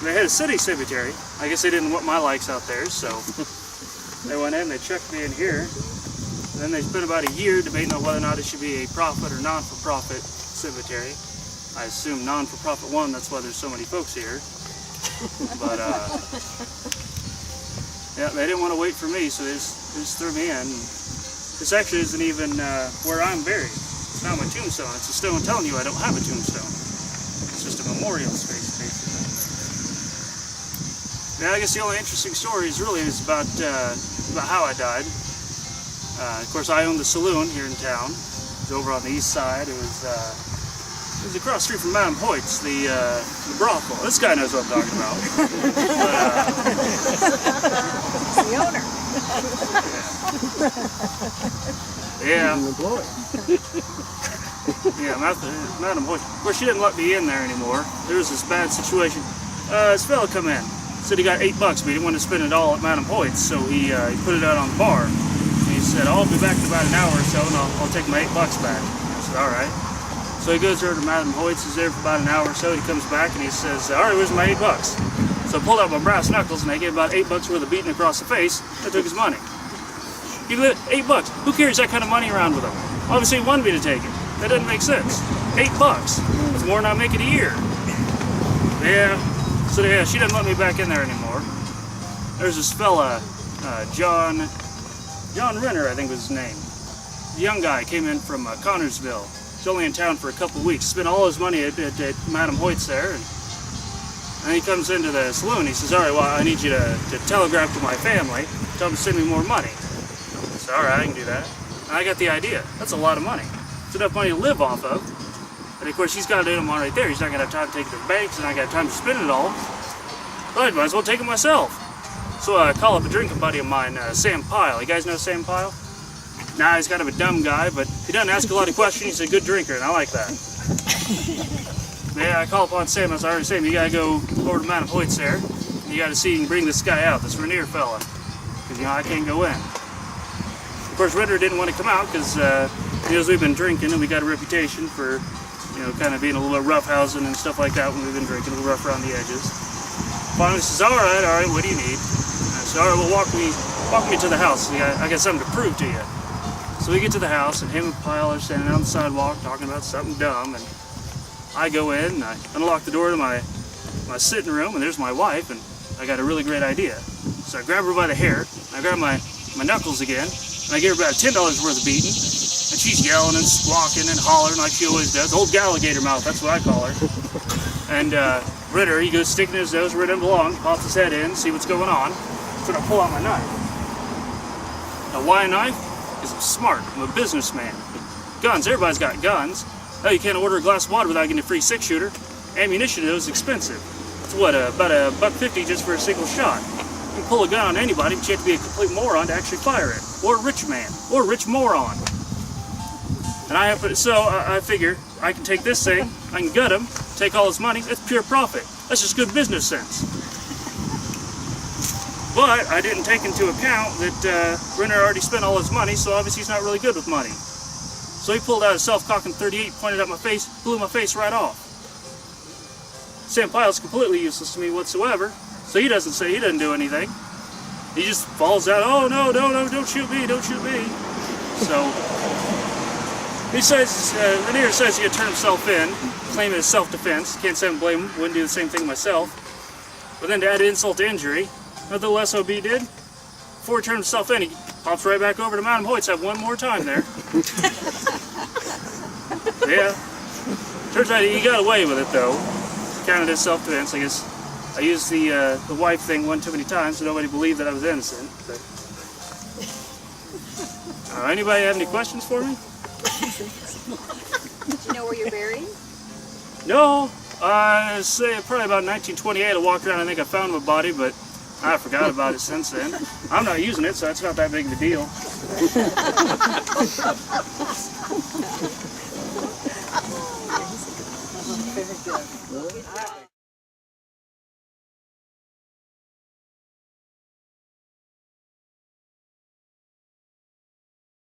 They had a city cemetery. I guess they didn't want my likes out there, so they went in, they checked me in here. Then they spent about a year debating on whether or not it should be a profit or non-for-profit cemetery. I assume non-for-profit one, that's why there's so many folks here. But yeah, they didn't want to wait for me, so they just threw me in. This actually isn't even where I'm buried. It's not my tombstone. It's a stone telling you I don't have a tombstone. It's just a memorial space, basically. Yeah, I guess the only interesting story is about how I died. Of course, I owned the saloon here in town. It was over on the east side. It was across the street from Madam Hoyt's, the brothel. This guy knows what I'm talking about. But, the owner. Yeah. Yeah, Madam Hoyt. Of course, she didn't let me in there anymore. There was this bad situation. This fella come in. Said he got $8, but he didn't want to spend it all at Madam Hoyt's, so he put it out on the bar. And he said, I'll be back in about an hour or so, and I'll take my $8 back. I said, all right. So he goes over to Madam Hoyt's, he's there for about an hour or so, he comes back and he says, all right, where's my $8? So I pulled out my brass knuckles and I gave about $8 worth of beating across the face. I took his money. He lit $8. Who carries that kind of money around with him? Obviously he wanted me to take it. That doesn't make sense. $8. That's more than I make in a year. Yeah. So yeah, she didn't let me back in there anymore. There's this fella, John Renner, I think was his name. The young guy came in from Connorsville. He's only in town for a couple of weeks. Spent all his money at Madam Hoyt's there, and he comes into the saloon. He says, all right, well, I need you to telegraph to my family, tell them to send me more money. I said, all right, I can do that. And I got the idea. That's a lot of money. It's enough money to live off of. And of course, he's got it in him on right there. He's not going to have time to take it to the banks, and I got time to spend it all. But I might as well take it myself. So I call up a drinking buddy of mine, Sam Pyle. You guys know Sam Pyle? Nah, he's kind of a dumb guy, but he doesn't ask a lot of questions. He's a good drinker, and I like that. Yeah, I call upon Sam. I was already saying, you gotta go over to Madam Hoyt's there. And you gotta see and bring this guy out, this Rainier fella, because I can't go in. Of course, Ritter didn't want to come out because he knows we've been drinking, and we got a reputation for, kind of being a little bit roughhousing and stuff like that when we've been drinking, a little rough around the edges. Finally, he says, all right, what do you need? And I said, all right, well, walk me to the house. I got something to prove to you. So we get to the house, and him and Pyle are standing on the sidewalk talking about something dumb, and I go in, and I unlock the door to my sitting room, and there's my wife, and I got a really great idea. So I grab her by the hair, and I grab my knuckles again, and I give her about $10 worth of beating, and she's yelling and squawking and hollering like she always does. Old alligator mouth, that's what I call her. And Ritter, he goes sticking his nose where it doesn't belong, pops his head in, see what's going on. So I pull out my knife. Now, why a knife? Because I'm smart. I'm a businessman. Guns, everybody's got guns. Oh, you can't order a glass of water without getting a free 6-shooter. Ammunition, though, is expensive. It's what, about $1.50 just for a single shot. You can pull a gun on anybody, but you have to be a complete moron to actually fire it. Or a rich man. Or a rich moron. And I figure I can take this thing, I can gut him, take all his money. That's pure profit. That's just good business sense. But I didn't take into account that Renner already spent all his money, so obviously he's not really good with money. So he pulled out a self-cocking .38, pointed at my face, blew my face right off. Sam Pyle's completely useless to me whatsoever, so he doesn't do anything. He just falls out, oh no, don't shoot me, don't shoot me. So he says, Rainier says he had turned himself in, claiming it's self-defense. Can't say I blame him, wouldn't do the same thing myself. But then to add insult to injury, what the SOB did, before he turned himself in, he pops right back over to Madam Hoyt's, have one more time there. Yeah. Turns out he got away with it though. Counted as self-defense. I guess I used the wife thing one too many times, so nobody believed that I was innocent. But anybody have any questions for me? Do you know where you're buried? No. I say probably about 1928. I walked around. I think I found my body, but I forgot about it since then. I'm not using it, so it's not that big of a deal. Very good.